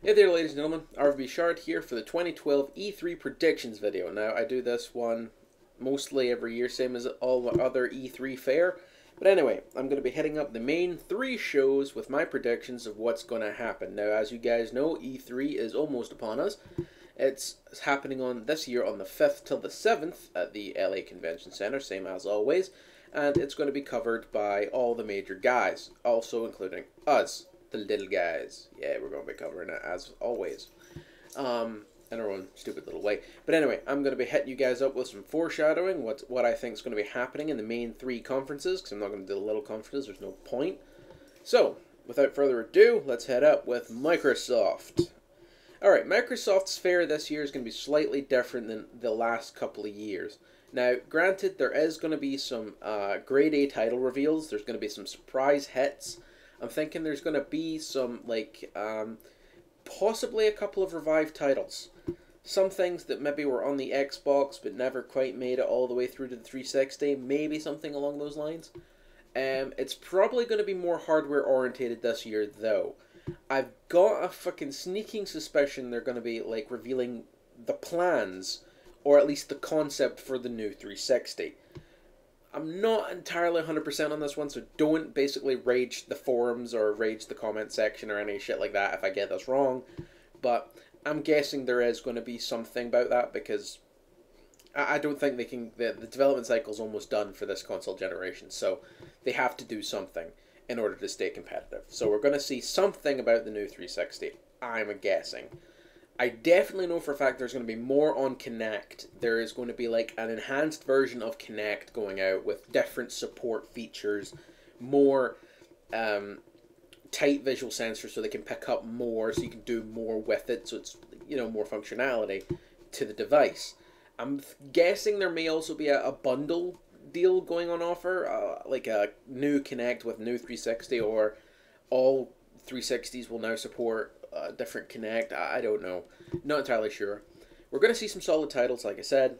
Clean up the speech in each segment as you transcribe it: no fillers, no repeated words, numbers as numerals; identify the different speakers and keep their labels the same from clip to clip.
Speaker 1: Hey there, ladies and gentlemen, RVB Shard here for the 2012 E3 predictions video. Now, I do this one mostly every year, same as all other E3 fare. But anyway, I'm going to be hitting up the main three shows with my predictions of what's going to happen. Now, as you guys know, E3 is almost upon us. It's happening on this year on the 5th till the 7th at the LA Convention Center, same as always. And it's going to be covered by all the major guys, also including us. The little guys. Yeah, we're going to be covering it as always. In our own stupid little way. But anyway, I'm going to be hitting you guys up with some foreshadowing, what I think is going to be happening in the main three conferences, because I'm not going to do the little conferences, there's no point. So, without further ado, let's head up with Microsoft. Alright, Microsoft's fair this year is going to be slightly different than the last couple of years. Now, granted, there is going to be some grade A title reveals, there's going to be some surprise hits. I'm thinking there's going to be some, possibly a couple of revived titles. Some things that maybe were on the Xbox but never quite made it all the way through to the 360. Maybe something along those lines. It's probably going to be more hardware orientated this year, though. I've got a fucking sneaking suspicion they're going to be, revealing the plans, or at least the concept for the new 360. I'm not entirely 100% on this one, so don't basically rage the forums or rage the comment section or any shit like that if I get this wrong. But I'm guessing there is going to be something about that, because I don't think they can... The development cycle's almost done for this console generation, so they have to do something in order to stay competitive. So we're going to see something about the new 360, I'm guessing. I definitely know for a fact there's going to be more on Kinect. There is going to be an enhanced version of Kinect going out with different support features, more tight visual sensors so they can pick up more, so you can do more with it, so it's, more functionality to the device. I'm guessing there may also be a bundle deal going on offer, like a new Kinect with new 360, or all 360s will now support different Kinect. I don't know. Not entirely sure. We're going to see some solid titles, like I said.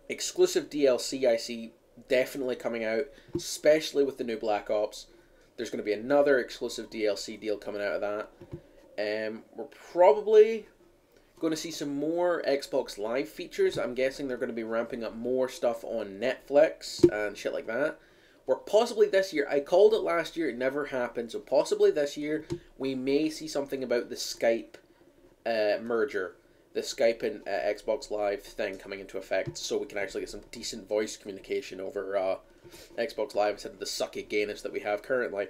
Speaker 1: Exclusive DLC I see definitely coming out, especially with the new Black Ops. There's going to be another exclusive DLC deal coming out of that. We're probably going to see some more Xbox Live features. I'm guessing they're going to be ramping up more stuff on Netflix and shit like that. Or possibly this year, I called it last year, it never happened, so possibly this year we may see something about the Skype merger. The Skype and Xbox Live thing coming into effect, so we can actually get some decent voice communication over Xbox Live instead of the sucky gayness that we have currently.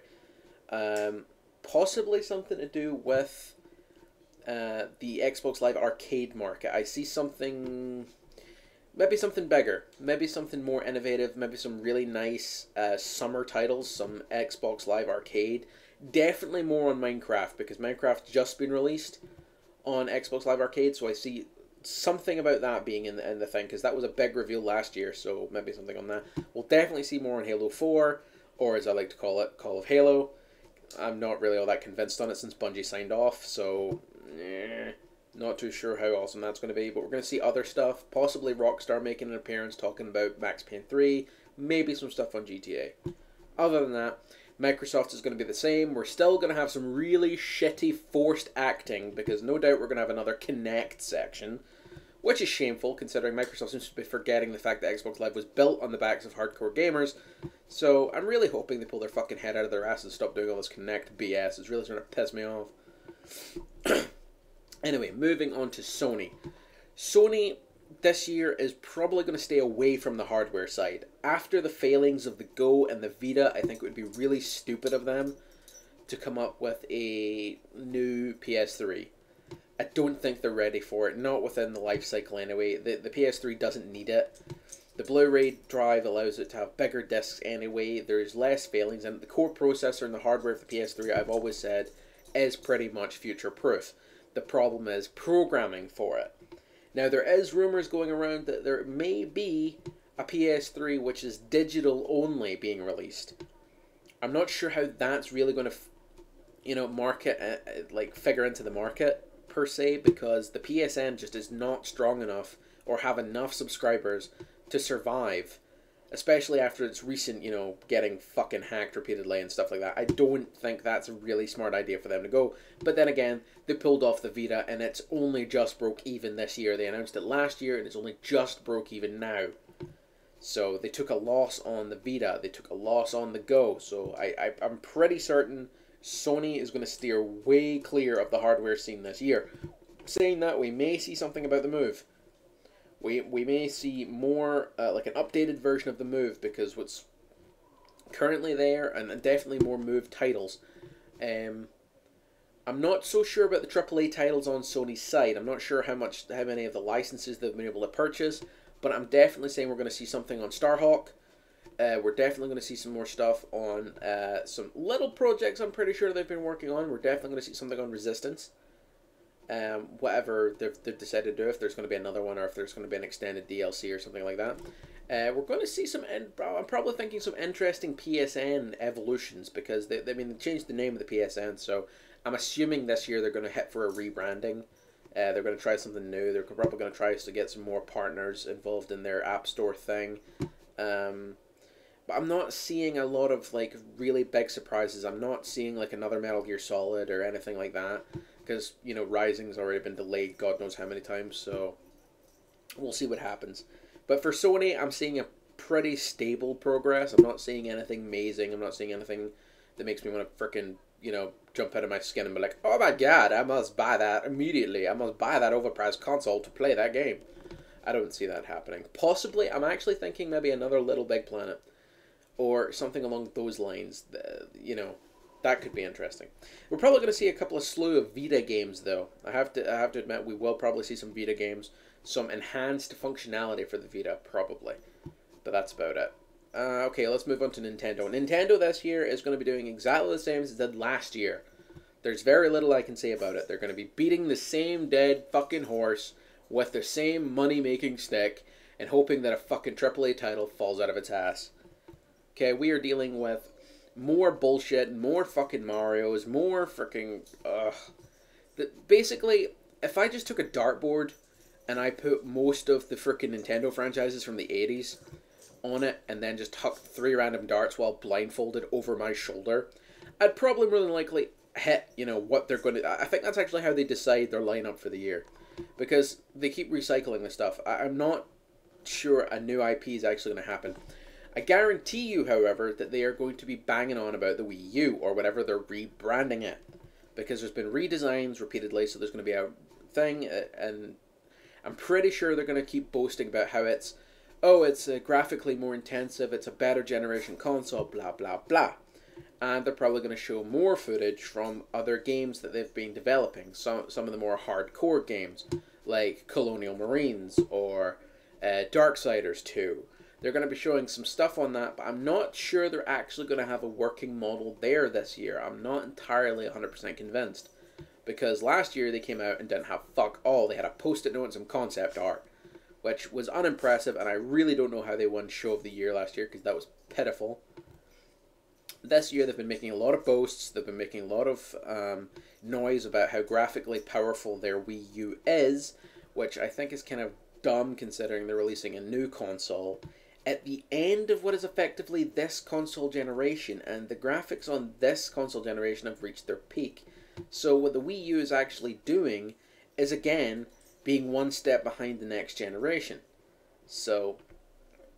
Speaker 1: Possibly something to do with the Xbox Live arcade market. I see something... Maybe something bigger, maybe something more innovative, maybe some really nice summer titles, some Xbox Live Arcade. Definitely more on Minecraft, because Minecraft's just been released on Xbox Live Arcade, so I see something about that being in the thing, because that was a big reveal last year, so maybe something on that. We'll definitely see more on Halo 4, or as I like to call it, Call of Halo. I'm not really all that convinced on it since Bungie signed off, so... Not too sure how awesome that's going to be, but we're going to see other stuff. Possibly Rockstar making an appearance talking about Max Payne 3. Maybe some stuff on GTA. Other than that, Microsoft is going to be the same. We're still going to have some really shitty forced acting, because no doubt we're going to have another Kinect section. Which is shameful, considering Microsoft seems to be forgetting the fact that Xbox Live was built on the backs of hardcore gamers. So I'm really hoping they pull their fucking head out of their ass and stop doing all this Kinect BS. It's really starting to piss me off. Anyway, moving on to Sony. Sony this year is probably going to stay away from the hardware side. After the failings of the Go and the Vita, I think it would be really stupid of them to come up with a new PS3. I don't think they're ready for it, not within the life cycle anyway. The PS3 doesn't need it. The Blu-ray drive allows it to have bigger discs anyway. There's less failings, and the core processor and the hardware of the PS3, I've always said, is pretty much future-proof. The problem is programming for it. Now, there is rumors going around that there may be a PS3 which is digital only being released. I'm not sure how that's really going to, figure into the market per se, because the PSN just is not strong enough or have enough subscribers to survive especially after its recent, you know, getting fucking hacked repeatedly and stuff like that. I don't think that's a really smart idea for them to go. But then again, they pulled off the Vita, and it's only just broke even this year. They announced it last year, and it's only just broke even now. So they took a loss on the Vita. They took a loss on the Go. So I'm pretty certain Sony is going to steer way clear of the hardware scene this year. Saying that, we may see something about the Move. We may see more, like an updated version of the Move, because what's currently there, and definitely more Move titles. I'm not so sure about the AAA titles on Sony's side. I'm not sure how many of the licenses they've been able to purchase, but I'm definitely saying we're going to see something on Starhawk. We're definitely going to see some more stuff on some little projects I'm pretty sure they've been working on. We're definitely going to see something on Resistance. Whatever they've decided to do, if there's going to be another one or if there's going to be an extended DLC or something like that. We're going to see some, I'm probably thinking some interesting PSN evolutions, because they changed the name of the PSN, so I'm assuming this year they're going to hit for a rebranding. They're going to try something new. They're probably going to try to get some more partners involved in their App Store thing. But I'm not seeing a lot of like really big surprises. I'm not seeing like another Metal Gear Solid or anything like that, because, you know, Rising's already been delayed God knows how many times, so we'll see what happens. But for Sony, I'm seeing a pretty stable progress. I'm not seeing anything amazing. I'm not seeing anything that makes me want to frickin', you know, jump out of my skin and be like, oh my god, I must buy that immediately. I must buy that overpriced console to play that game. I don't see that happening. Possibly, I'm actually thinking maybe another Little Big Planet, or something along those lines. You know, that could be interesting. We're probably going to see a couple of slew of Vita games, though. I have to admit, we will probably see some Vita games, some enhanced functionality for the Vita, probably. But that's about it. Okay, let's move on to Nintendo. Nintendo this year is going to be doing exactly the same as it did last year. There's very little I can say about it. They're going to be beating the same dead fucking horse with the same money-making stick and hoping that a fucking AAA title falls out of its ass. Okay, we are dealing with more bullshit, more fucking Marios, more freaking... Basically, if I just took a dartboard and I put most of the freaking Nintendo franchises from the 80s on it and then just hucked 3 random darts while blindfolded over my shoulder, I'd probably more than likely hit, you know, what they're going to... I think that's actually how they decide their lineup for the year, because they keep recycling this stuff. I'm not sure a new IP is actually going to happen. I guarantee you, however, that they are going to be banging on about the Wii U, or whatever they're rebranding it, because there's been redesigns repeatedly, so there's going to be a thing, and I'm pretty sure they're going to keep boasting about how it's, oh, it's graphically more intensive, it's a better generation console, blah, blah, blah. And they're probably going to show more footage from other games that they've been developing, some of the more hardcore games, like Colonial Marines, or Darksiders 2. They're going to be showing some stuff on that, but I'm not sure they're actually going to have a working model there this year. I'm not entirely 100% convinced, because last year they came out and didn't have fuck all. They had a post-it note and some concept art, which was unimpressive, and I really don't know how they won Show of the Year last year, because that was pitiful. This year they've been making a lot of boasts. They've been making a lot of noise about how graphically powerful their Wii U is, which I think is kind of dumb considering they're releasing a new console at the end of what is effectively this console generation, and the graphics on this console generation have reached their peak. So what the Wii U is actually doing is, again, being one step behind the next generation. So,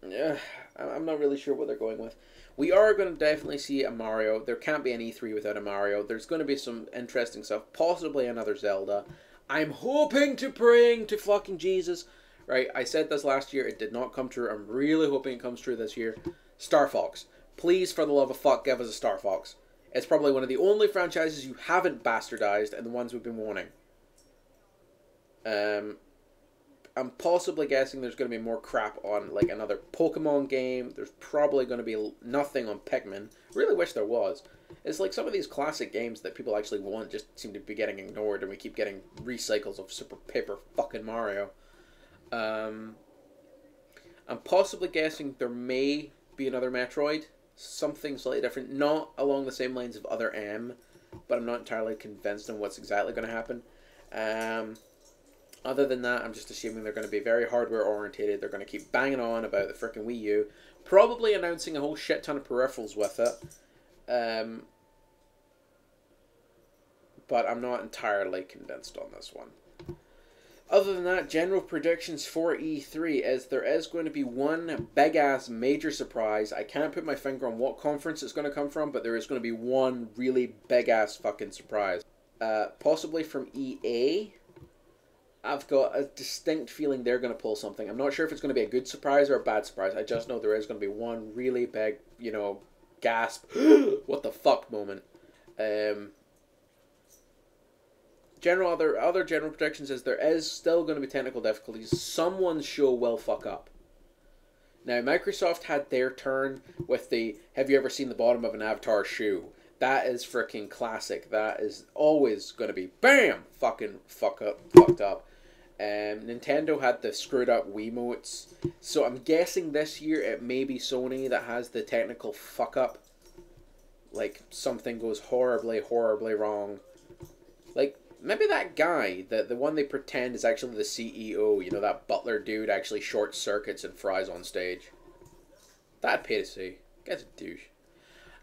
Speaker 1: I'm not really sure what they're going with. We are going to definitely see a Mario. There can't be an E3 without a Mario. There's going to be some interesting stuff, possibly another Zelda. I'm hoping to praying to fucking Jesus. Right, I said this last year, it did not come true. I'm really hoping it comes true this year. Star Fox. Please, for the love of fuck, give us a Star Fox. It's probably one of the only franchises you haven't bastardized, and the ones we've been wanting. I'm possibly guessing there's going to be more crap on, like, another Pokemon game. There's probably going to be nothing on Pikmin. Really wish there was. It's like some of these classic games that people actually want just seem to be getting ignored, and we keep getting recycles of Super Paper fucking Mario. I'm possibly guessing there may be another Metroid, something slightly different, not along the same lines of Other M, but I'm not entirely convinced on what's exactly going to happen. Other than that, I'm just assuming they're going to be very hardware orientated. They're going to keep banging on about the freaking Wii U, Probably announcing a whole shit ton of peripherals with it. But I'm not entirely convinced on this one. Other than that, general predictions for E3 is there is going to be one big-ass major surprise. I can't put my finger on what conference it's going to come from, but there is going to be one really big-ass fucking surprise. Possibly from EA. I've got a distinct feeling they're going to pull something. I'm not sure if it's going to be a good surprise or a bad surprise. I just know there is going to be one really big, you know, gasp, what the fuck moment. Other general predictions is there is still going to be technical difficulties. Someone's show will fuck up. Now, Microsoft had their turn with the, have you ever seen the bottom of an Avatar shoe? That is freaking classic. That is always going to be, bam, fucking fucked up. Nintendo had the screwed up Wiimotes. So I'm guessing this year it may be Sony that has the technical fuck up. Like, something goes horribly, horribly wrong. Like, maybe that guy, the one they pretend is actually the CEO, you know, that butler dude actually short circuits and fries on stage. That'd pay to see. Guy's a douche.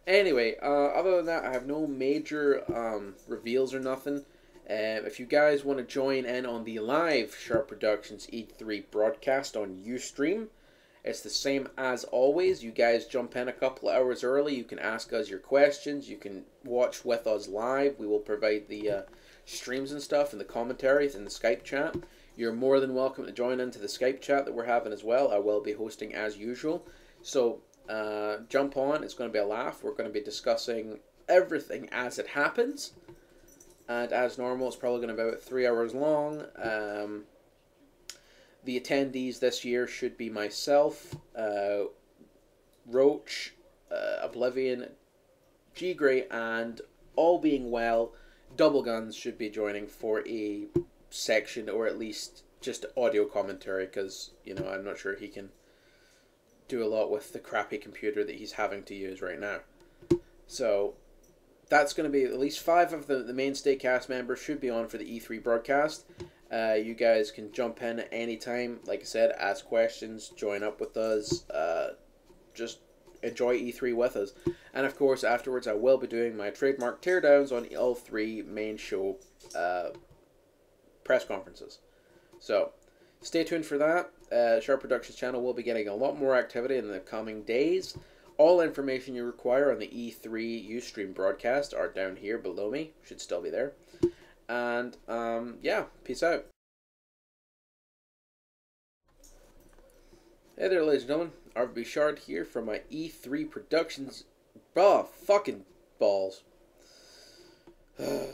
Speaker 1: Anyway, other than that, I have no major reveals or nothing. If you guys want to join in on the live Sharp Productions E3 broadcast on Ustream, it's the same as always. You guys jump in a couple of hours early. You can ask us your questions. You can watch with us live. We will provide the streams and stuff and the commentaries in the Skype chat. You're more than welcome to join into the Skype chat that we're having as well. I will be hosting as usual. So jump on. It's going to be a laugh. We're going to be discussing everything as it happens. And as normal, it's probably going to be about 3 hours long. The attendees this year should be myself, Roach, Oblivion, G Grey, and all being well, Double Guns should be joining for a section, or at least just audio commentary, because, you know, I'm not sure he can do a lot with the crappy computer that he's having to use right now. So that's going to be at least 5 of the mainstay cast members should be on for the E3 broadcast. You guys can jump in at any time. Like I said, ask questions, join up with us, just enjoy E3 with us. And of course, afterwards, I will be doing my trademark teardowns on all 3 main show press conferences. So stay tuned for that. Sharp Productions channel will be getting a lot more activity in the coming days. All information you require on the E3 Ustream broadcast are down here below me. Should still be there. And, yeah, peace out. Hey there, ladies and gentlemen. RB Shard here from my E3 Productions. Oh, fucking balls. Hey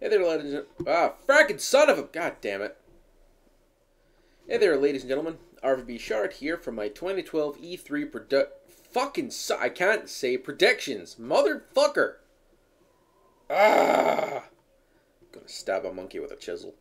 Speaker 1: there, ladies and gentlemen. Ah, fracking son of a... God damn it. Hey there, ladies and gentlemen. RB Shard here from my 2012 E3 I can't say predictions. Motherfucker. Ah! Gonna stab a monkey with a chisel.